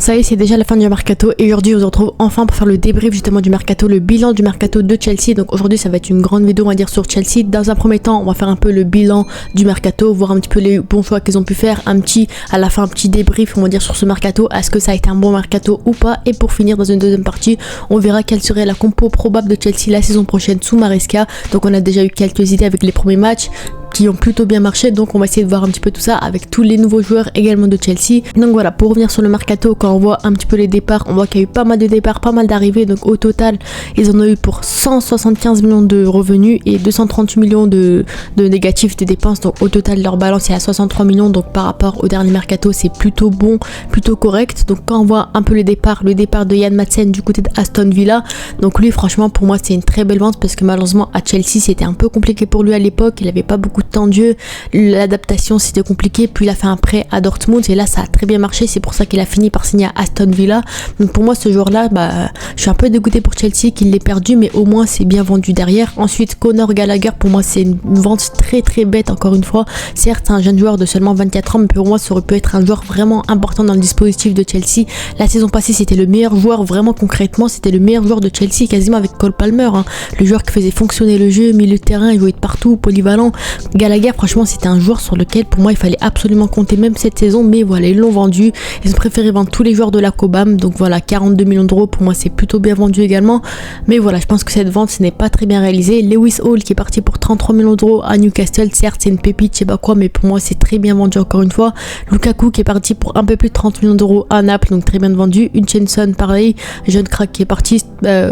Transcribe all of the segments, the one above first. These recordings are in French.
ça y est, c'est déjà la fin du mercato et aujourd'hui on se retrouve enfin pour faire le débrief justement du mercato, le bilan du mercato de Chelsea. Donc aujourd'hui ça va être une grande vidéo on va dire sur Chelsea. Dans un premier temps on va faire un peu le bilan du mercato, voir un petit peu les bons choix qu'ils ont pu faire, à la fin un petit débrief on va dire sur ce mercato, est-ce que ça a été un bon mercato ou pas. Et pour finir dans une deuxième partie on verra quelle serait la compo probable de Chelsea la saison prochaine sous Maresca. Donc on a déjà eu quelques idées avec les premiers matchs qui ont plutôt bien marché, donc on va essayer de voir un petit peu tout ça avec tous les nouveaux joueurs également de Chelsea. Donc voilà, pour revenir sur le mercato, quand on voit un petit peu les départs, on voit qu'il y a eu pas mal de départs, pas mal d'arrivées, donc au total ils en ont eu pour 175 millions de revenus et 238 millions de négatifs de dépenses, donc au total leur balance est à 63 millions, donc par rapport au dernier mercato c'est plutôt bon, plutôt correct. Donc quand on voit un peu le départ de Yann Madsen du côté de Aston Villa, donc lui franchement pour moi c'est une très belle vente parce que malheureusement à Chelsea c'était un peu compliqué pour lui à l'époque, il avait pas beaucoup de temps de jeu, l'adaptation c'était compliqué, puis il a fait un prêt à Dortmund et là ça a très bien marché, c'est pour ça qu'il a fini par signer à Aston Villa. Donc pour moi ce joueur là, je suis un peu dégoûté pour Chelsea qu'il l'ait perdu, mais au moins c'est bien vendu derrière. Ensuite Conor Gallagher, pour moi c'est une vente très très bête encore une fois, certes c'est un jeune joueur de seulement 24 ans mais pour moi ça aurait pu être un joueur vraiment important dans le dispositif de Chelsea. La saison passée c'était le meilleur joueur, vraiment concrètement c'était le meilleur joueur de Chelsea quasiment avec Cole Palmer, le joueur qui faisait fonctionner le jeu, milieu de terrain, il jouait de partout, polyvalent. Gallagher franchement c'était un joueur sur lequel pour moi il fallait absolument compter même cette saison, mais voilà ils l'ont vendu, ils ont préféré vendre tous les joueurs de la Cobham, donc voilà 42 millions d'euros pour moi c'est plutôt bien vendu également. Mais voilà je pense que cette vente ce n'est pas très bien réalisée. Lewis Hall qui est parti pour 33 millions d'euros à Newcastle, certes c'est une pépite je sais pas quoi, mais pour moi c'est très bien vendu encore une fois. Lukaku qui est parti pour un peu plus de 30 millions d'euros à Naples, donc très bien vendu. Hutchinson pareil, jeune crack qui est parti,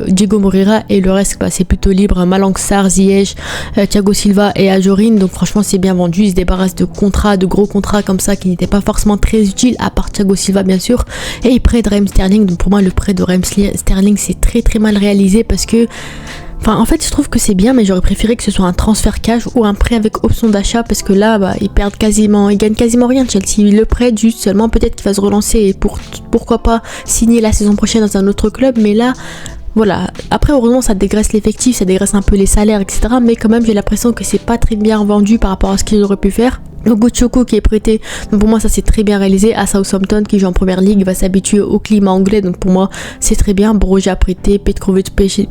Diego Moreira, et le reste c'est plutôt libre, Malang Sarr, Ziyech, Thiago Silva et Ajorin, donc franchement c'est bien vendu. Ils se débarrassent de gros contrats comme ça qui n'étaient pas forcément très utiles à part Thiago Silva bien sûr, et ils prêtent Raheem Sterling. Donc pour moi le prêt de Raheem Sterling c'est très très mal réalisé parce que en fait je trouve que c'est bien mais j'aurais préféré que ce soit un transfert cash ou un prêt avec option d'achat, parce que là ils gagnent quasiment rien Chelsea. Ils le prêtent juste seulement, peut-être qu'il va se relancer et pourquoi pas signer la saison prochaine dans un autre club, mais là voilà, après heureusement ça dégraisse l'effectif, ça dégraisse un peu les salaires etc, mais quand même j'ai l'impression que c'est pas très bien vendu par rapport à ce qu'ils auraient pu faire. Gochoko qui est prêté, donc pour moi ça c'est très bien réalisé à Southampton, qui joue en première ligue, va s'habituer au climat anglais, donc pour moi c'est très bien. Broja prêté, Petrovic prêté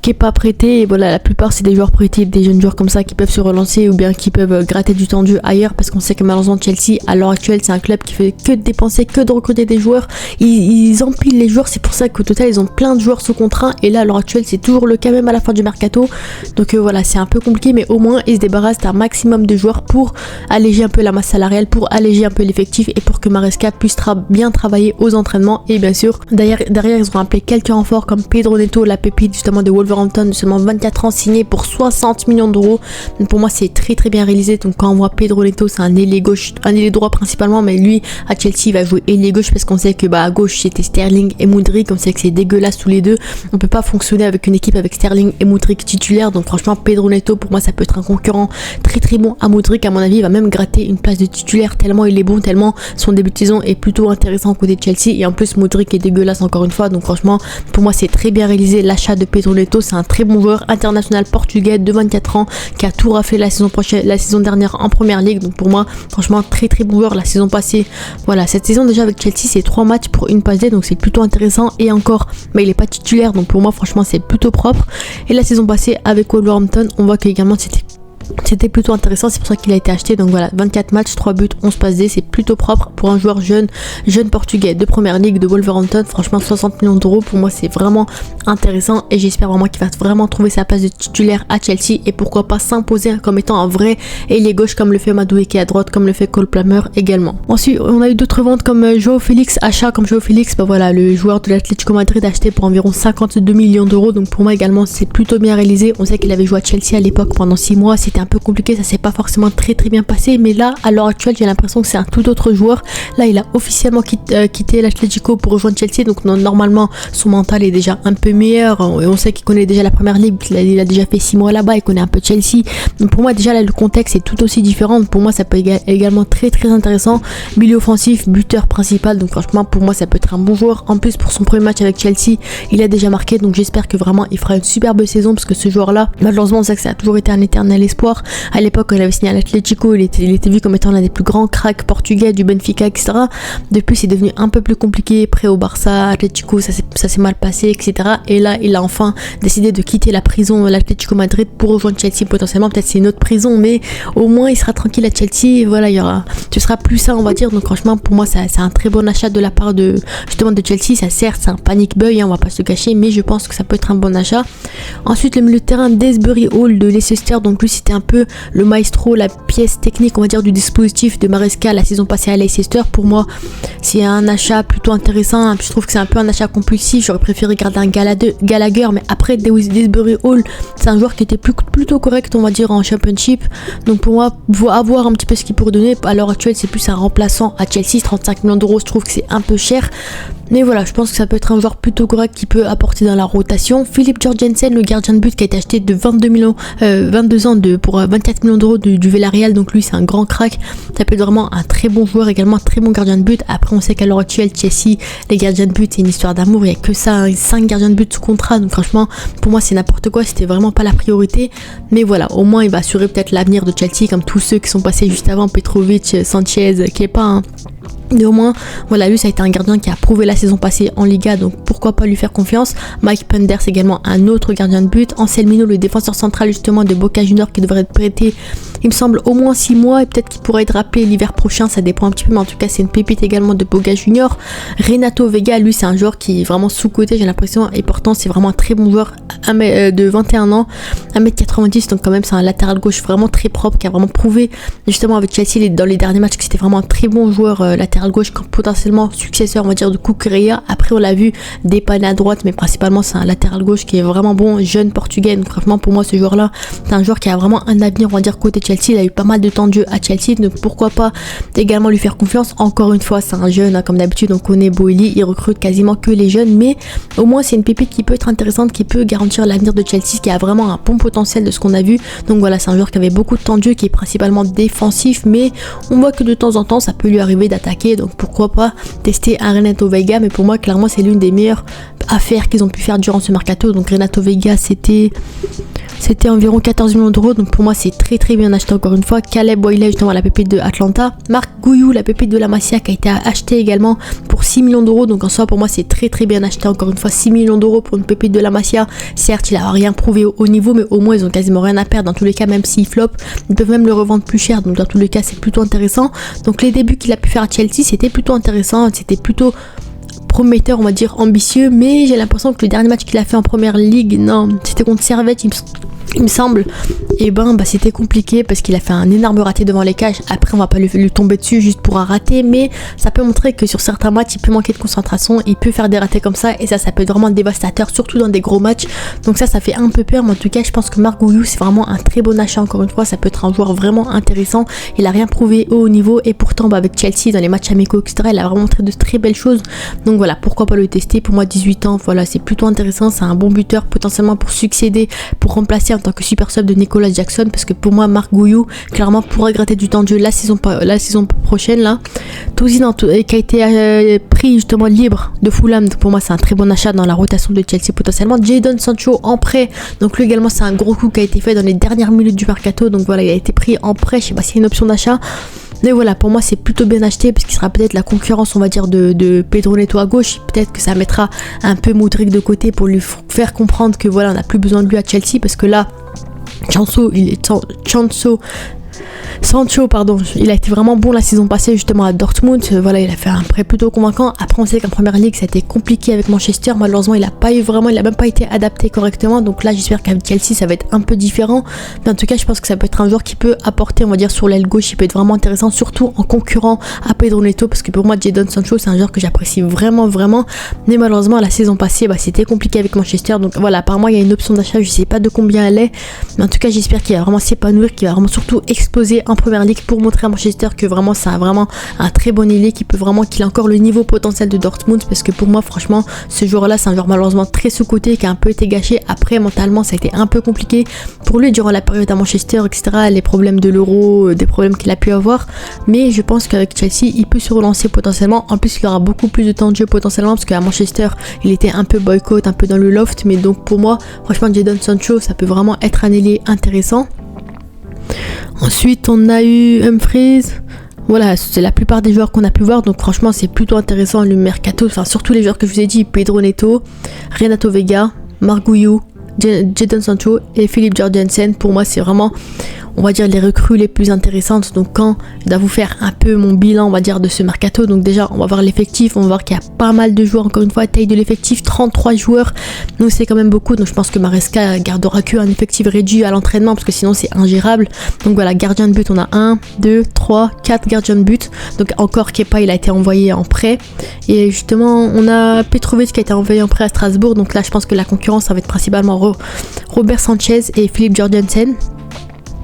qui est pas prêté, et voilà la plupart c'est des joueurs prêtés, des jeunes joueurs comme ça qui peuvent se relancer ou bien qui peuvent gratter du temps de jeu ailleurs, parce qu'on sait que malheureusement Chelsea à l'heure actuelle c'est un club qui fait que de dépenser, que de recruter des joueurs, ils empilent les joueurs, c'est pour ça qu'au total ils ont plein de joueurs sous contrat, et là à l'heure actuelle c'est toujours le cas même à la fin du mercato. Donc voilà c'est un peu compliqué, mais au moins ils se débarrassent d'un maximum de joueurs pour alléger un peu la masse salariale, pour alléger un peu l'effectif et pour que Maresca puisse bien travailler aux entraînements. Et bien sûr derrière ils ont appelé quelques renforts comme Pedro Neto, la pépite justement de Wolverhampton de seulement 24 ans, signé pour 60 millions d'euros. Donc pour moi c'est très très bien réalisé. Donc quand on voit Pedro Neto c'est un ailier gauche, un ailier droit principalement, mais lui à Chelsea il va jouer ailier gauche parce qu'on sait que à gauche c'était Sterling et Mudryk, on sait que c'est dégueulasse tous les deux, on peut pas fonctionner avec une équipe avec Sterling et Mudryk titulaires. Donc franchement Pedro Neto pour moi ça peut être un concurrent très très bon à Mudryk. À mon avis il va même gratter une place de titulaire tellement il est bon, tellement son début de saison est plutôt intéressant côté de Chelsea, et en plus Mudryk est dégueulasse encore une fois. Donc franchement pour moi c'est très bien réalisé l'achat de Pedro Neto, c'est un très bon joueur international portugais de 24 ans qui a tout raflé la saison dernière en première ligue. Donc pour moi franchement très très bon joueur. La saison passée, voilà cette saison déjà avec Chelsea c'est 3 matchs pour une passe D, donc c'est plutôt intéressant, et encore il est pas titulaire, donc pour moi franchement c'est plutôt propre. Et la saison passée avec Wolverhampton on voit qu'également c'était plutôt intéressant, c'est pour ça qu'il a été acheté. Donc voilà 24 matchs, 3 buts, 11 passes D, c'est plutôt propre pour un joueur jeune portugais de première ligue de Wolverhampton. Franchement 60 millions d'euros pour moi c'est vraiment intéressant, et j'espère vraiment qu'il va vraiment trouver sa place de titulaire à Chelsea et pourquoi pas s'imposer comme étant un vrai ailier gauche comme le fait Madueke à droite, comme le fait Cole Palmer également. Ensuite on a eu d'autres ventes comme Joao Félix, achat comme Joao Félix, voilà le joueur de l'Atlético Madrid acheté pour environ 52 millions d'euros. Donc pour moi également c'est plutôt bien réalisé. On sait qu'il avait joué à Chelsea à l'époque pendant 6 mois, c'était un peu compliqué, ça s'est pas forcément très bien passé, mais là à l'heure actuelle j'ai l'impression que c'est un tout autre joueur. Là il a officiellement quitté l'Atlético pour rejoindre Chelsea, donc normalement son mental est déjà un peu meilleur, et on sait qu'il connaît déjà la première ligue, il a déjà fait 6 mois là-bas, il connaît un peu Chelsea. Donc pour moi déjà là le contexte est tout aussi différent. Pour moi ça peut également très intéressant, milieu offensif, buteur principal, donc franchement pour moi ça peut être un bon joueur. En plus pour son premier match avec Chelsea il a déjà marqué, donc j'espère que vraiment il fera une superbe saison, parce que ce joueur là malheureusement on sait que ça a toujours été un éternel espoir espoir. À l'époque, quand il avait signé à l'Atlético, il était vu comme étant l'un des plus grands cracks portugais du Benfica, etc. Depuis, c'est devenu un peu plus compliqué. Prêt au Barça, Atlético, ça s'est mal passé, etc. Et là, il a enfin décidé de quitter la prison, l'Atlético Madrid, pour rejoindre Chelsea potentiellement. Peut-être c'est une autre prison, mais au moins il sera tranquille à Chelsea. Et voilà, tu seras plus ça, on va dire. Donc franchement, pour moi, c'est un très bon achat de la part de Chelsea. Ça certes, c'est un panic buy, on va pas se cacher, mais je pense que ça peut être un bon achat. Ensuite, le milieu de terrain Desbury Hall de Leicester. Donc lui, c'était un peu le maestro, la pièce technique, on va dire, du dispositif de Maresca la saison passée à Leicester. Pour moi, c'est un achat plutôt intéressant. Je trouve que c'est un peu un achat compulsif. J'aurais préféré garder un Gallagher, mais après Desbury Hall, c'est un joueur qui était plutôt correct, on va dire, en Championship. Donc pour moi, avoir un petit peu ce qu'il pourrait donner. À l'heure actuelle, c'est plus un remplaçant à Chelsea. 35 millions d'euros, je trouve que c'est un peu cher. Mais voilà, je pense que ça peut être un joueur plutôt correct qui peut apporter dans la rotation. Philippe Jorgensen, le gardien de but qui a été acheté de 22 ans pour 24 millions d'euros du Villarreal. Donc lui, c'est un grand crack. Ça peut être vraiment un très bon joueur, également un très bon gardien de but. Après, on sait qu'à l'heure actuelle, Chelsea, les gardiens de but, c'est une histoire d'amour. Il n'y a que ça, 5 gardiens de but sous contrat. Donc franchement, pour moi, c'est n'importe quoi. C'était vraiment pas la priorité. Mais voilà, au moins, il va assurer peut-être l'avenir de Chelsea, comme tous ceux qui sont passés juste avant, Petrovic, Sanchez, Kepa. Mais au moins, voilà, lui ça a été un gardien qui a prouvé la saison passée en Liga, donc pourquoi pas lui faire confiance. Mike Penders également, un autre gardien de but. Anselmino, le défenseur central justement de Boca Juniors, qui devrait être prêté, il me semble, au moins 6 mois, et peut-être qu'il pourrait être rappelé l'hiver prochain, ça dépend un petit peu, mais en tout cas c'est une pépite également de Boca Juniors. Renato Vega, lui c'est un joueur qui est vraiment sous-coté, j'ai l'impression, et pourtant c'est vraiment un très bon joueur de 21 ans, 1m90, donc quand même c'est un latéral gauche vraiment très propre, qui a vraiment prouvé justement avec Chelsea dans les derniers matchs que c'était vraiment un très bon joueur latéral gauche, potentiellement successeur, on va dire, de Cucurella. Après on l'a vu dépanner à droite, mais principalement c'est un latéral gauche qui est vraiment bon, jeune portugais. Donc franchement pour moi ce joueur là, c'est un joueur qui a vraiment un avenir, on va dire, côté Chelsea. Il a eu pas mal de temps de jeu à Chelsea, donc pourquoi pas également lui faire confiance. Encore une fois, c'est un jeune, hein, comme d'habitude on connaît Boehly, il recrute quasiment que les jeunes, mais au moins c'est une pépite qui peut être intéressante, qui peut garantir l'avenir de Chelsea, qui a vraiment un bon potentiel de ce qu'on a vu. Donc voilà, c'est un joueur qui avait beaucoup de temps de jeu, qui est principalement défensif, mais on voit que de temps en temps ça peut lui arriver d'attaquer, donc pourquoi pas tester un Renato Vega. Mais pour moi clairement c'est l'une des meilleures affaires qu'ils ont pu faire durant ce mercato. Donc Renato Vega, c'était environ 14 millions d'euros, donc pour moi c'est très très bien acheté. Encore une fois, Caleb Boyle, justement la pépite de Atlanta, Marc Guiu, la pépite de la Masia, qui a été acheté également pour 6 millions d'euros, donc en soi pour moi c'est très très bien acheté. Encore une fois, 6 millions d'euros pour une pépite de la Masia. Certes, il a rien prouvé au niveau, mais au moins ils ont quasiment rien à perdre. Dans tous les cas, même s'il flop, ils peuvent même le revendre plus cher, donc dans tous les cas c'est plutôt intéressant. Donc les débuts qu'il a pu faire à Chelsea, c'était plutôt intéressant, c'était plutôt prometteur, on va dire ambitieux, mais j'ai l'impression que le dernier match qu'il a fait en première ligue, non, c'était contre Servette, il me semble, et c'était compliqué parce qu'il a fait un énorme raté devant les cages. Après on va pas lui tomber dessus juste pour un raté, mais ça peut montrer que sur certains matchs il peut manquer de concentration, il peut faire des ratés comme ça, et ça peut être vraiment dévastateur, surtout dans des gros matchs. Donc ça fait un peu peur, mais en tout cas je pense que Marc Guiu c'est vraiment un très bon achat. Encore une fois, ça peut être un joueur vraiment intéressant. Il a rien prouvé au haut niveau, et pourtant avec Chelsea dans les matchs amicaux, etc., il a vraiment montré de très belles choses. Donc voilà, pourquoi pas le tester. Pour moi 18 ans, voilà, c'est plutôt intéressant. C'est un bon buteur potentiellement pour succéder, pour remplacer en tant que super sub de Nicolas Jackson, parce que pour moi Marc Guiu clairement pourrait gratter du temps de jeu la saison prochaine là. Tosin qui a été pris justement libre de Fulham, donc pour moi c'est un très bon achat dans la rotation de Chelsea potentiellement. Jadon Sancho en prêt, donc lui également c'est un gros coup qui a été fait dans les dernières minutes du mercato, donc voilà, il a été pris en prêt, je sais pas s'il y a une option d'achat. Mais voilà, pour moi c'est plutôt bien acheté, parce qu'il sera peut-être la concurrence, on va dire, de Pedro Neto à gauche. Peut-être que ça mettra un peu Modric de côté pour lui faire comprendre que voilà, on n'a plus besoin de lui à Chelsea, parce que là Sancho, pardon, il a été vraiment bon la saison passée justement à Dortmund. Voilà, il a fait un prêt plutôt convaincant. Après on sait qu'en première ligue ça a été compliqué avec Manchester, malheureusement il a même pas été adapté correctement. Donc là j'espère qu'avec Chelsea ça va être un peu différent, mais en tout cas je pense que ça peut être un joueur qui peut apporter, on va dire, sur l'aile gauche. Il peut être vraiment intéressant, surtout en concurrent à Pedro Neto, parce que pour moi Jadon Sancho c'est un joueur que j'apprécie vraiment, mais malheureusement la saison passée c'était compliqué avec Manchester. Donc voilà, apparemment il y a une option d'achat, je sais pas de combien elle est, mais en tout cas j'espère qu'il va vraiment s'épanouir, qu'il va vraiment surtout exploser en première ligue, pour montrer à Manchester que vraiment c'est vraiment un très bon ailier, qu'il a encore le niveau potentiel de Dortmund. Parce que pour moi franchement ce joueur là c'est un joueur malheureusement très sous-coté, qui a un peu été gâché. Après mentalement ça a été un peu compliqué pour lui durant la période à Manchester, etc., les problèmes de l'euro, des problèmes qu'il a pu avoir, mais je pense qu'avec Chelsea il peut se relancer potentiellement. En plus il aura beaucoup plus de temps de jeu potentiellement, parce qu'à Manchester il était un peu boycott, un peu dans le loft. Mais donc pour moi franchement Jadon Sancho ça peut vraiment être un ailier intéressant. Ensuite, on a eu Humphries. Voilà, c'est la plupart des joueurs qu'on a pu voir, donc franchement c'est plutôt intéressant le mercato, enfin surtout les joueurs que je vous ai dit, Pedro Neto, Renato Vega, Marguiu, Jadon Sancho et Philippe Jorgensen. Pour moi c'est vraiment, on va dire, les recrues les plus intéressantes. Donc quand je dois vous faire un peu mon bilan, on va dire, de ce mercato, donc déjà on va voir l'effectif, on va voir qu'il y a pas mal de joueurs, encore une fois, taille de l'effectif, 33 joueurs, donc c'est quand même beaucoup. Donc je pense que Maresca gardera qu'un effectif réduit à l'entraînement parce que sinon c'est ingérable. Donc voilà, gardien de but, on a 1, 2, 3, 4 gardiens de but. Donc encore Kepa, il a été envoyé en prêt, et justement on a Petrovic qui a été envoyé en prêt à Strasbourg. Donc là je pense que la concurrence ça va être principalement Robert Sanchez et Philippe Jorgensen.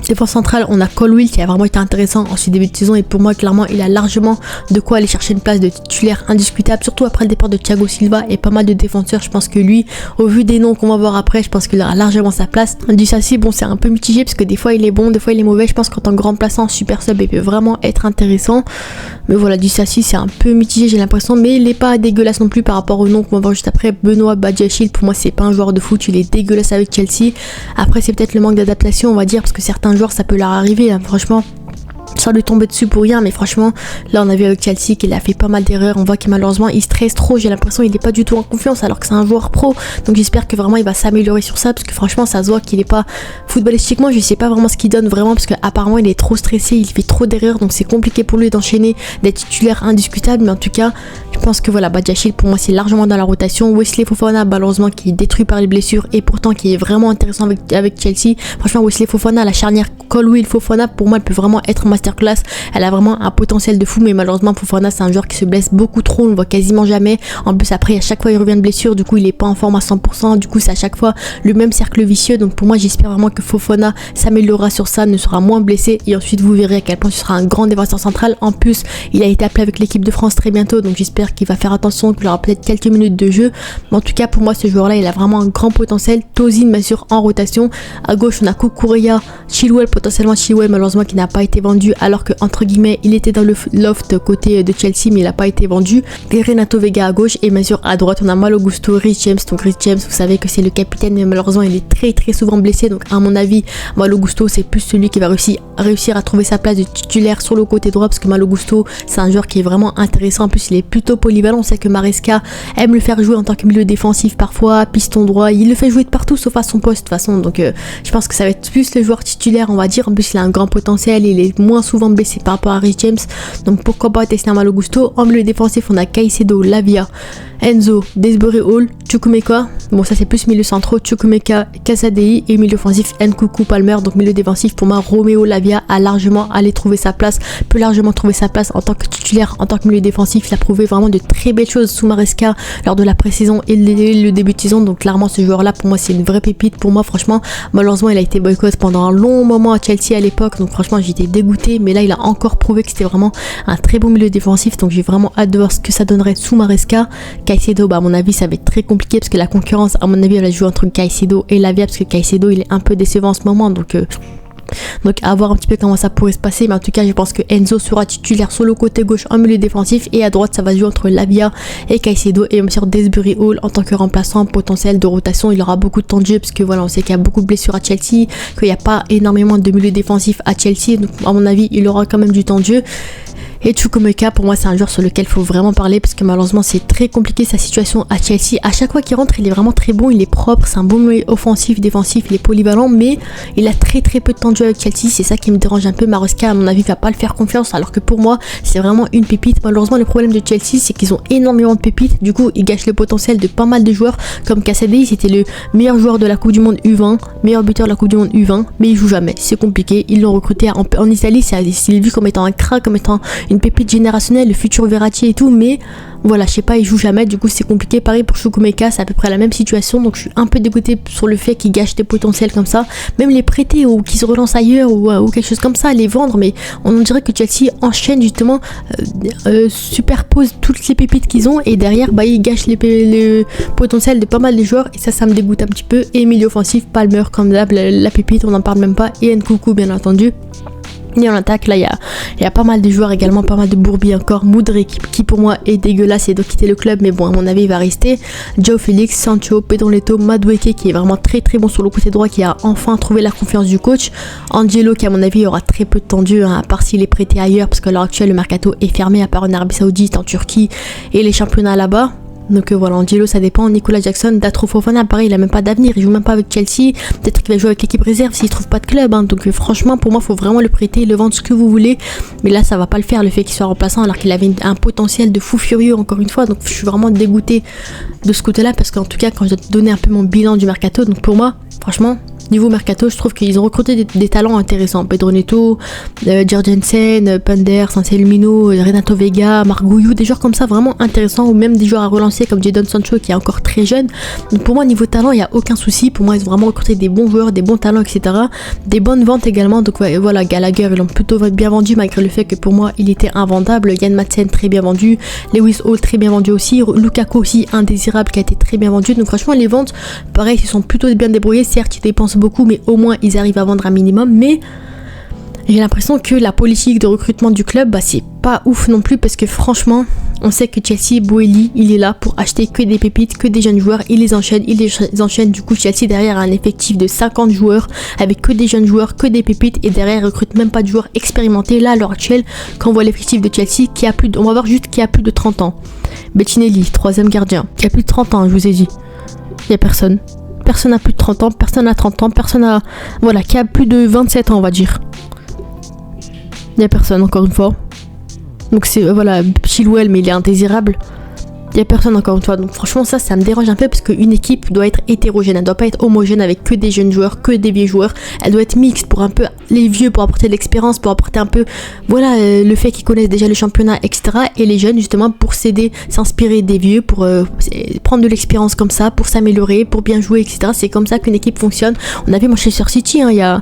Défense centrale, on a Colwill qui a vraiment été intéressant en ce début de saison, et pour moi clairement il a largement de quoi aller chercher une place de titulaire indiscutable, surtout après le départ de Thiago Silva et pas mal de défenseurs. Je pense que lui, au vu des noms qu'on va voir après, je pense qu'il aura largement sa place. Disasi, bon, c'est un peu mitigé parce que des fois il est bon, des fois il est mauvais. Je pense qu'en tant que remplaçant super sub il peut vraiment être intéressant, mais voilà, Disasi c'est un peu mitigé j'ai l'impression, mais il est pas dégueulasse non plus par rapport au nom qu'on va voir juste après. Benoît Badiachil, pour moi c'est pas un joueur de foot, il est dégueulasse avec Chelsea. Après c'est peut-être le manque d'adaptation, on va dire, parce que certains joueurs ça peut leur arriver, hein, franchement, sans lui tomber dessus pour rien, mais franchement là on a vu avec Chelsea qu'il a fait pas mal d'erreurs. On voit que malheureusement il stresse trop, j'ai l'impression qu'il est pas du tout en confiance alors que c'est un joueur pro. Donc j'espère que vraiment il va s'améliorer sur ça, parce que franchement ça se voit qu'il est pas footballistiquement, je sais pas vraiment ce qu'il donne vraiment, parce que apparemment il est trop stressé, il fait trop d'erreurs, donc c'est compliqué pour lui d'enchaîner des titulaires indiscutables. Mais en tout cas je pense que voilà, Badiachil pour moi c'est largement dans la rotation. Wesley Fofana malheureusement qui est détruit par les blessures et pourtant qui est vraiment intéressant avec Chelsea. Franchement Wesley Fofana, la charnière Colwill Fofana, pour moi elle peut vraiment être masterclass, elle a vraiment un potentiel de fou, mais malheureusement Fofana c'est un joueur qui se blesse beaucoup trop, on le voit quasiment jamais. En plus après à chaque fois il revient de blessure, du coup il est pas en forme à 100%, du coup c'est à chaque fois le même cercle vicieux. Donc pour moi j'espère vraiment que Fofana s'améliorera sur ça, ne sera moins blessé, et ensuite vous verrez à quel point ce sera un grand défenseur central. En plus il a été appelé avec l'équipe de France très bientôt, donc j'espère qu'il va faire attention, qu'il aura peut-être quelques minutes de jeu. Mais en tout cas pour moi ce joueur là il a vraiment un grand potentiel. Tosin bien sûr en rotation, à gauche on a Kukureya, Chilwell, potentiellement Chilwell malheureusement qui n'a pas été vendu alors que entre guillemets il était dans le loft côté de Chelsea, mais il n'a pas été vendu. Et Renato Vega à gauche, et bien sûr à droite on a Malo Gusto, Rhys James. Donc Rhys James vous savez que c'est le capitaine, mais malheureusement il est très souvent blessé, donc à mon avis Malo Gusto c'est plus celui qui va réussir à trouver sa place de titulaire sur le côté droit, parce que Malo Gusto c'est un joueur qui est vraiment intéressant. En plus il est plutôt polyvalent, on sait que Maresca aime le faire jouer en tant que milieu défensif parfois, piston droit, il le fait jouer de partout sauf à son poste de toute façon. Donc je pense que ça va être plus le joueur titulaire on va dire. En plus il a un grand potentiel, il est moins souvent blessé par rapport à Rhys James, donc pourquoi pas tester un Malo Gusto. En milieu défensif on a Caicedo, Lavia, Enzo, Desbury Hall, Chukwuemeka, bon ça c'est plus milieu centraux, Chukwuemeka, Casadei, et milieu offensif Nkunku, Palmer. Donc milieu défensif pour moi Romeo Lavia a largement allé trouver sa place, peut largement trouver sa place en tant que titulaire, en tant que milieu défensif. Il a prouvé vraiment de très belles choses sous Maresca lors de la pré-saison et le début de saison, donc clairement ce joueur là pour moi c'est une vraie pépite. Pour moi franchement malheureusement il a été boycott pendant un long moment à Chelsea à l'époque, donc franchement j'étais dégoûté, mais là il a encore prouvé que c'était vraiment un très bon milieu défensif, donc j'ai vraiment hâte de voir ce que ça donnerait sous Maresca. Caicedo, bah à mon avis ça va être très compliqué parce que la concurrence à mon avis elle va jouer entre Caicedo et Lavia, parce que Caicedo il est un peu décevant en ce moment, donc à voir un petit peu comment ça pourrait se passer. Mais en tout cas je pense que Enzo sera titulaire sur le côté gauche en milieu défensif, et à droite ça va jouer entre Lavia et Caicedo, et bien sûr Desbury Hall en tant que remplaçant potentiel de rotation. Il aura beaucoup de temps de jeu parce que voilà on sait qu'il y a beaucoup de blessures à Chelsea, qu'il n'y a pas énormément de milieu défensif à Chelsea, donc à mon avis il aura quand même du temps de jeu. Et Chukwuemeka pour moi c'est un joueur sur lequel il faut vraiment parler, parce que malheureusement c'est très compliqué sa situation à Chelsea. À chaque fois qu'il rentre il est vraiment très bon, il est propre, c'est un bon milieu offensif, défensif, il est polyvalent, mais il a très peu de temps de jeu avec Chelsea. C'est ça qui me dérange un peu. Maresca à mon avis va pas le faire confiance, alors que pour moi c'est vraiment une pépite. Malheureusement le problème de Chelsea c'est qu'ils ont énormément de pépites, du coup ils gâchent le potentiel de pas mal de joueurs, comme Casadei, c'était le meilleur joueur de la Coupe du Monde U20, meilleur buteur de la Coupe du Monde U20, mais il joue jamais, c'est compliqué. Ils l'ont recruté en Italie, il est vu comme étant un crack, comme étant une pépite générationnelle, le futur Verratti et tout, mais voilà je sais pas, il joue jamais, du coup c'est compliqué. Pareil pour Chukwuemeka, c'est à peu près la même situation, donc je suis un peu dégoûté sur le fait qu'il gâche des potentiels comme ça, même les prêter ou qu'ils se relancent ailleurs ou quelque chose comme ça, les vendre. Mais on dirait que Chelsea enchaîne justement, superpose toutes les pépites qu'ils ont, et derrière bah ils gâchent les potentiels de pas mal de joueurs, et ça me dégoûte un petit peu. Et milieu offensif Palmer comme d'hab, la pépite on n'en parle même pas, et Nkunku bien entendu. Et en attaque, là, il y a pas mal de joueurs également, pas mal de bourbiers encore. Moudré qui pour moi est dégueulasse et doit quitter le club, mais bon, à mon avis, il va rester. Joao Félix, Sancho, Pedro Neto, Madueke qui est vraiment très très bon sur le côté droit, qui a enfin trouvé la confiance du coach. Angelo qui, à mon avis, aura très peu de temps de jeu, hein, à part s'il est prêté ailleurs, parce qu'à l'heure actuelle, le mercato est fermé, à part en Arabie Saoudite, en Turquie et les championnats là-bas. Donc voilà, Angelo ça dépend. Nicolas Jackson, Datro Fofana, pareil, il a même pas d'avenir, il joue même pas avec Chelsea. Peut-être qu'il va jouer avec l'équipe réserve s'il trouve pas de club, hein. Donc franchement, pour moi, faut vraiment le prêter, le vendre, ce que vous voulez. Mais là, ça va pas le faire, le fait qu'il soit remplaçant, alors qu'il avait un potentiel de fou furieux, encore une fois. Donc je suis vraiment dégoûtée de ce côté-là, parce qu'en tout cas, quand je dois te donner un peu mon bilan du mercato, donc pour moi, franchement, niveau mercato, je trouve qu'ils ont recruté des talents intéressants. Pedro Neto, Jurgensen, Pender, Sanselmino, Renato Vega, Margouillou, des joueurs comme ça vraiment intéressants, ou même des joueurs à relancer comme Jadon Sancho qui est encore très jeune. Donc pour moi, niveau talent, il n'y a aucun souci. Pour moi, ils ont vraiment recruté des bons joueurs, des bons talents, etc. Des bonnes ventes également. Donc voilà, Gallagher, ils l'ont plutôt bien vendu, malgré le fait que pour moi, il était invendable. Yann Madsen, très bien vendu. Lewis Hall, très bien vendu aussi. Lukaku aussi, indésirable, qui a été très bien vendu. Donc franchement, les ventes, pareil, ils sont plutôt bien débrouillés. Certes, ils dépensent beaucoup, mais au moins ils arrivent à vendre un minimum. Mais j'ai l'impression que la politique de recrutement du club, c'est pas ouf non plus, parce que franchement, on sait que Chelsea, Boehly, il est là pour acheter que des pépites, que des jeunes joueurs, il les enchaîne. Du coup, Chelsea derrière a un effectif de 50 joueurs avec que des jeunes joueurs, que des pépites, et derrière recrute même pas de joueurs expérimentés. Là, à l'heure actuelle, quand on voit l'effectif de Chelsea, on va voir juste qui a plus de 30 ans. Bettinelli, 3e gardien, qui a plus de 30 ans, je vous ai dit. Il y a personne. Personne n'a plus de 30 ans, personne n'a 30 ans, personne n'a... Voilà, qui a plus de 27 ans, on va dire. Il n'y a personne, encore une fois. Donc c'est, voilà, Chilwell, mais il est indésirable. Il n'y a personne, encore une fois. Donc franchement, ça me dérange un peu, parce qu'une équipe doit être hétérogène. Elle ne doit pas être homogène avec que des jeunes joueurs, que des vieux joueurs. Elle doit être mixte pour un peu les vieux, pour apporter de l'expérience, pour apporter un peu, voilà, le fait qu'ils connaissent déjà le championnat, etc. Et les jeunes, justement, pour s'aider, s'inspirer des vieux, pour prendre de l'expérience comme ça, pour s'améliorer, pour bien jouer, etc. C'est comme ça qu'une équipe fonctionne. On a vu Manchester City, hein, il y a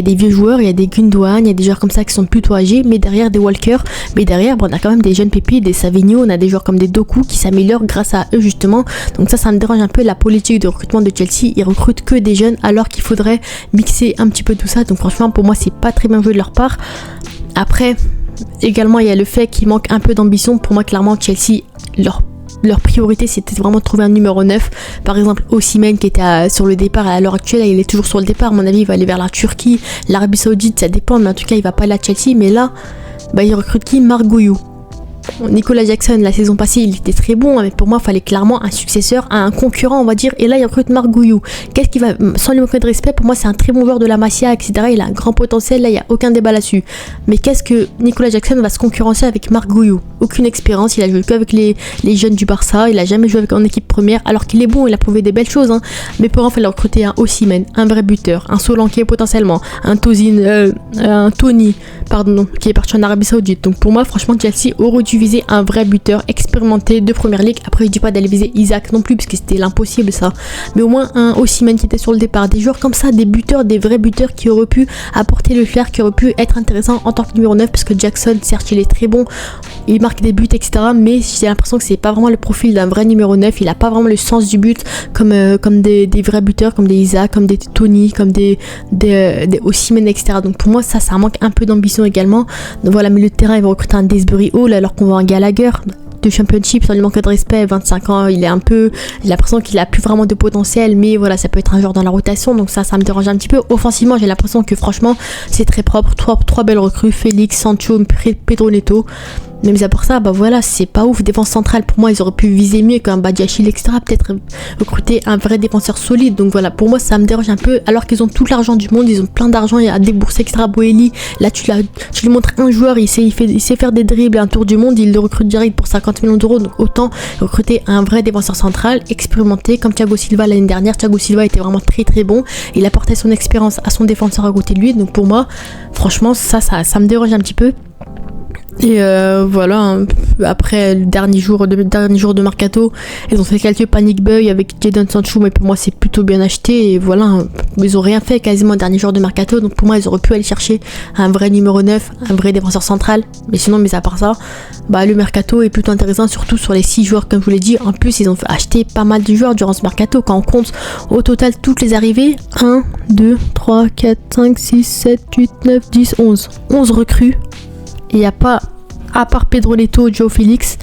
des vieux joueurs, il y a des Gundogan, il y a des joueurs comme ça qui sont plutôt âgés, mais derrière des Walker, mais derrière, on a quand même des jeunes pépites, des Savigno, on a des joueurs comme des Doku qui s'améliorent grâce à eux, justement. Donc ça me dérange un peu, la politique de recrutement de Chelsea. Ils recrutent que des jeunes, alors qu'il faudrait mixer un petit peu tout ça. Donc franchement, pour moi, c'est pas très bien joué de leur part. Après, également, il y a le fait qu'il manque un peu d'ambition. Pour moi, clairement, Chelsea, leur priorité, c'était vraiment de trouver un numéro 9. Par exemple, Osimhen, qui était sur le départ à l'heure actuelle, il est toujours sur le départ. À mon avis, il va aller vers la Turquie, l'Arabie Saoudite, ça dépend, mais en tout cas, il va pas aller à Chelsea. Mais là, il recrute qui? Margouillou. Nicolas Jackson, la saison passée, il était très bon, mais pour moi, il fallait clairement un successeur, un concurrent, on va dire. Et là, il recrute Margouillou. Qu'est-ce qui va, sans lui manquer de respect, pour moi, c'est un très bon joueur de la Masia, etc. Il a un grand potentiel, là, il n'y a aucun débat là-dessus. Mais qu'est-ce que Nicolas Jackson va se concurrencer avec Margouillou? Aucune expérience, il a joué qu'avec les jeunes du Barça, il a jamais joué en équipe première, alors qu'il est bon, il a prouvé des belles choses, hein. Mais pour moi, il fallait recruter un Osimhen, un vrai buteur, un Solanke potentiellement, un Tony, qui est parti en Arabie Saoudite. Donc pour moi, franchement, Chelsea aurait dû viser un vrai buteur expérimenté de première ligue. Après, je dis pas d'aller viser Isaac non plus, parce que c'était l'impossible ça, mais au moins un Osimhen qui était sur le départ, des joueurs comme ça, des buteurs, des vrais buteurs qui auraient pu apporter le flair, qui auraient pu être intéressants en tant que numéro 9, parce que Jackson, certes, il est très bon, il marque des buts, etc., mais j'ai l'impression que c'est pas vraiment le profil d'un vrai numéro 9. Il a pas vraiment le sens du but comme des vrais buteurs, comme des Isaac, comme des Tony, comme des Osimhen, etc. Donc pour moi, ça manque un peu d'ambition également. Donc voilà, mais le terrain, il va recruter un Desbury Hall, alors qu'on voit un Gallagher de Championship, sans lui manquer de respect, 25 ans, j'ai l'impression qu'il a plus vraiment de potentiel, mais voilà, ça peut être un joueur dans la rotation, donc ça me dérange un petit peu. Offensivement, j'ai l'impression que franchement, c'est très propre, trois belles recrues, Félix, Sancho, Pedro Neto. Mais mis à part ça, voilà, c'est pas ouf. Défense centrale, pour moi, ils auraient pu viser mieux qu'un Badiachil, etc. Peut-être recruter un vrai défenseur solide. Donc voilà, pour moi, ça me dérange un peu. Alors qu'ils ont tout l'argent du monde, ils ont plein d'argent à débourser, etc. Boehly, là, tu lui montres un joueur, il sait faire des dribbles, un tour du monde, il le recrute direct pour 50 millions d'euros. Donc autant recruter un vrai défenseur central, expérimenté, comme Thiago Silva l'année dernière. Thiago Silva était vraiment très très bon. Il apportait son expérience à son défenseur à côté de lui. Donc pour moi, franchement, ça me dérange un petit peu. Et voilà, hein. Après le dernier jour de mercato, ils ont fait quelques panic buy avec Jadon Sancho, mais pour moi c'est plutôt bien acheté. Et voilà, hein. Ils ont rien fait quasiment le dernier jour de mercato, donc pour moi ils auraient pu aller chercher un vrai numéro 9, un vrai défenseur central. Mais sinon, à part ça, le mercato est plutôt intéressant, surtout sur les 6 joueurs comme je vous l'ai dit. En plus, ils ont acheté pas mal de joueurs durant ce mercato. Quand on compte au total toutes les arrivées, 1, 2, 3, 4, 5, 6, 7, 8, 9, 10, 11 recrues. Il n'y a pas, à part Pedro Neto, Joao Félix,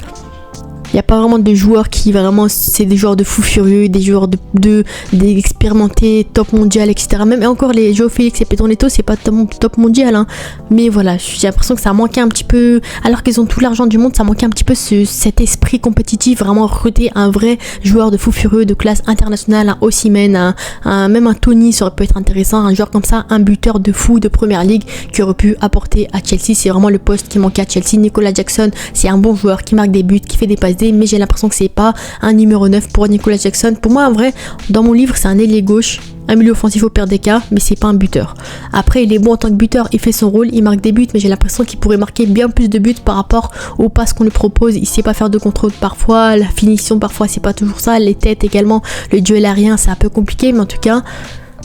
il n'y a pas vraiment de joueurs qui vraiment, c'est des joueurs de fous furieux, des joueurs des expérimentés, top mondial, etc. Même et encore les Joao Félix et Pedro Neto, c'est pas top mondial, hein. Mais voilà, j'ai l'impression que ça manquait un petit peu, alors qu'ils ont tout l'argent du monde, ça manquait un petit peu cet esprit compétitif, vraiment recruter un vrai joueur de fou furieux, de classe internationale, un Osimhen, même un Tony, ça aurait pu être intéressant, un joueur comme ça, un buteur de fou de première ligue qui aurait pu apporter à Chelsea. C'est vraiment le poste qui manquait à Chelsea. Nicolas Jackson, c'est un bon joueur qui marque des buts, qui fait des passes, mais j'ai l'impression que c'est pas un numéro 9 pour Nicolas Jackson. Pour moi, en vrai, dans mon livre, c'est un ailier gauche, un milieu offensif au pire des cas, mais c'est pas un buteur. Après, il est bon en tant que buteur, il fait son rôle, il marque des buts, mais j'ai l'impression qu'il pourrait marquer bien plus de buts par rapport aux passes qu'on lui propose. Il sait pas faire de contrôle parfois, la finition parfois c'est pas toujours ça, les têtes également, le duel aérien c'est un peu compliqué, mais en tout cas,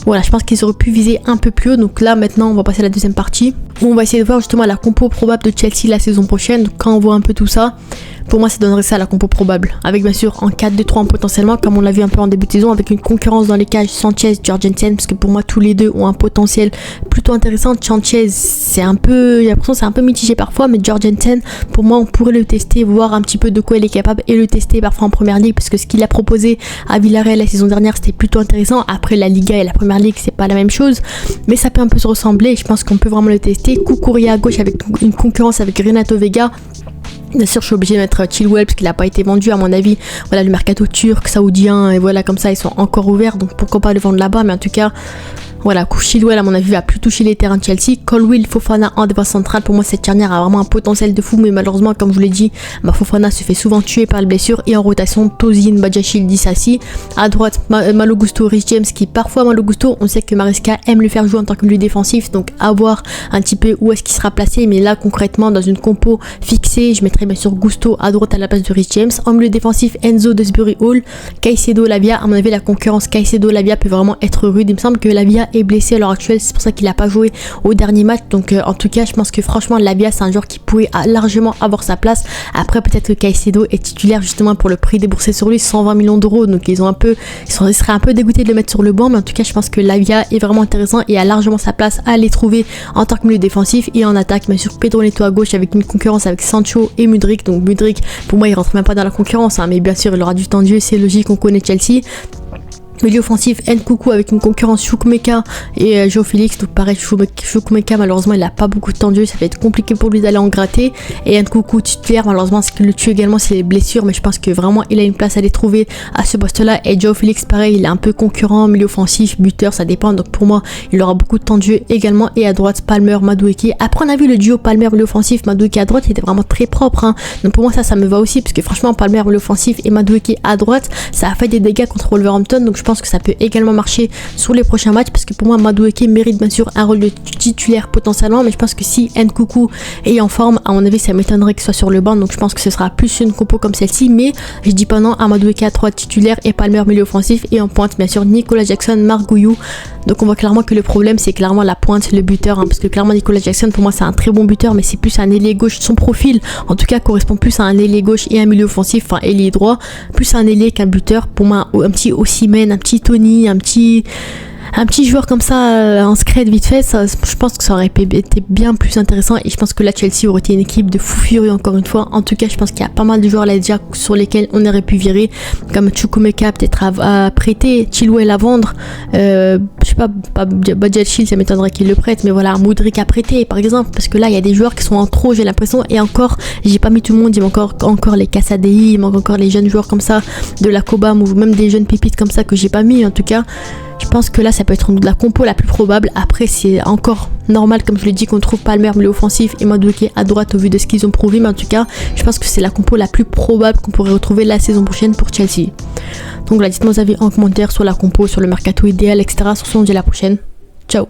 voilà, je pense qu'ils auraient pu viser un peu plus haut. Donc là, maintenant, on va passer à la deuxième partie où on va essayer de voir justement la compo probable de Chelsea la saison prochaine. Donc quand on voit un peu tout ça, pour moi, ça donnerait ça la compo probable. Avec bien sûr en 4-2-3 potentiellement, comme on l'a vu un peu en début de saison, avec une concurrence dans les cages Sanchez, Jorgensen, parce que pour moi, tous les deux ont un potentiel plutôt intéressant. Sanchez, j'ai l'impression que c'est un peu mitigé parfois, mais Jorgensen, pour moi, on pourrait le tester, voir un petit peu de quoi il est capable et le tester parfois en première ligue, parce que ce qu'il a proposé à Villarreal la saison dernière, c'était plutôt intéressant. Après, la Liga et la première ligue, c'est pas la même chose, mais ça peut un peu se ressembler. Je pense qu'on peut vraiment le tester. Koukouré à gauche avec une concurrence avec Renato Vega. Bien sûr, je suis obligée de mettre Chilwell parce qu'il n'a pas été vendu, à mon avis. Voilà, le mercato turc, saoudien, et voilà, comme ça, ils sont encore ouverts, donc pourquoi pas le vendre là-bas. Mais en tout cas, voilà, Chilwell, à mon avis, va plus toucher les terrains de Chelsea. Colwill, Fofana en défense centrale. Pour moi, cette charnière a vraiment un potentiel de fou, mais malheureusement, comme je vous l'ai dit, Fofana se fait souvent tuer par les blessures. Et en rotation, Tozin, Badiashile, Disasi. À droite, Malo Gusto, Rhys James, qui parfois, Malo Gusto, on sait que Maresca aime le faire jouer en tant que milieu défensif, donc à voir un petit peu où est-ce qu'il sera placé. Mais là, concrètement, dans une compo fixée, je mettrai bien sûr Gusto à droite à la place de Rhys James. En milieu défensif, Enzo, Desbury Hall, Caicedo, Lavia. À mon avis, la concurrence Caicedo-Lavia peut vraiment être rude. Il me semble que Lavia est blessé à l'heure actuelle, c'est pour ça qu'il n'a pas joué au dernier match. Donc en tout cas, je pense que franchement, Lavia, c'est un joueur qui pourrait largement avoir sa place. Après, peut-être que Caicedo est titulaire justement pour le prix déboursé sur lui, 120 millions d'euros. Donc ils seraient un peu dégoûtés de le mettre sur le banc, mais en tout cas, je pense que Lavia est vraiment intéressant et a largement sa place à les trouver en tant que milieu défensif. Et en attaque, bien sûr, Pedro Neto à gauche avec une concurrence avec Sancho et Mudryk. Donc Mudryk, pour moi, il rentre même pas dans la concurrence, hein, mais bien sûr, il aura du temps de jeu, c'est logique, on connaît Chelsea. Milieu offensif, Nkunku avec une concurrence Chukwuemeka et Joao Félix. Donc pareil, Chukwuemeka malheureusement il a pas beaucoup de temps de jeu, ça va être compliqué pour lui d'aller en gratter. Et Nkunku titulaire, malheureusement ce qui le tue également c'est les blessures, mais je pense que vraiment il a une place à les trouver à ce poste là. Et Joao Félix pareil, il est un peu concurrent, milieu offensif, buteur, ça dépend. Donc pour moi il aura beaucoup de temps de jeu également. Et à droite Palmer, Madueke. Après on a vu le duo Palmer milieu offensif, Madueke à droite, il était vraiment très propre, hein. Donc pour moi ça me va aussi, parce que franchement Palmer milieu offensif et Madueke à droite, ça a fait des dégâts contre Wolverhampton. Donc je pense que ça peut également marcher sur les prochains matchs, parce que pour moi Madueke mérite bien sûr un rôle de titulaire potentiellement, mais je pense que si Nkunku est en forme, à mon avis ça m'étonnerait qu'il soit sur le banc. Donc je pense que ce sera plus une compo comme celle-ci, mais je dis pas non à Madueke à 3 titulaires et Palmer milieu offensif, et en pointe bien sûr Nicolas Jackson, Marc Guiu. Donc on voit clairement que le problème c'est clairement la pointe, le buteur, hein, parce que clairement Nicolas Jackson pour moi c'est un très bon buteur, mais c'est plus un ailier gauche. Son profil en tout cas correspond plus à un ailier gauche et un milieu offensif, enfin ailier droit, plus un ailier qu'un buteur. Pour moi un petit Osimhen, un petit Tony, un petit joueur comme ça en secret vite fait, ça, je pense que ça aurait été bien plus intéressant. Et je pense que là Chelsea aurait été une équipe de fou furieux encore une fois. En tout cas je pense qu'il y a pas mal de joueurs là déjà sur lesquels on aurait pu virer, comme Chukwuemeka peut-être à prêter, Chilwell à vendre, je sais pas Badiashile, ça m'étonnerait qu'il le prête, mais voilà, Mudryk à prêter par exemple, parce que là il y a des joueurs qui sont en trop, j'ai l'impression. Et encore j'ai pas mis tout le monde, il manque encore les Casadei, il manque encore les jeunes joueurs comme ça de la Cobham, ou même des jeunes pépites comme ça que j'ai pas mis. En tout cas je pense que là ça peut être la compo la plus probable. Après c'est encore normal, comme je l'ai dit, qu'on trouve Palmer milieu offensif et Madueke à droite au vu de ce qu'ils ont prouvé, mais en tout cas je pense que c'est la compo la plus probable qu'on pourrait retrouver la saison prochaine pour Chelsea. Donc là dites-moi vos avis en commentaire sur la compo, sur le mercato idéal, etc. Sur ce, on se dit à la prochaine, ciao.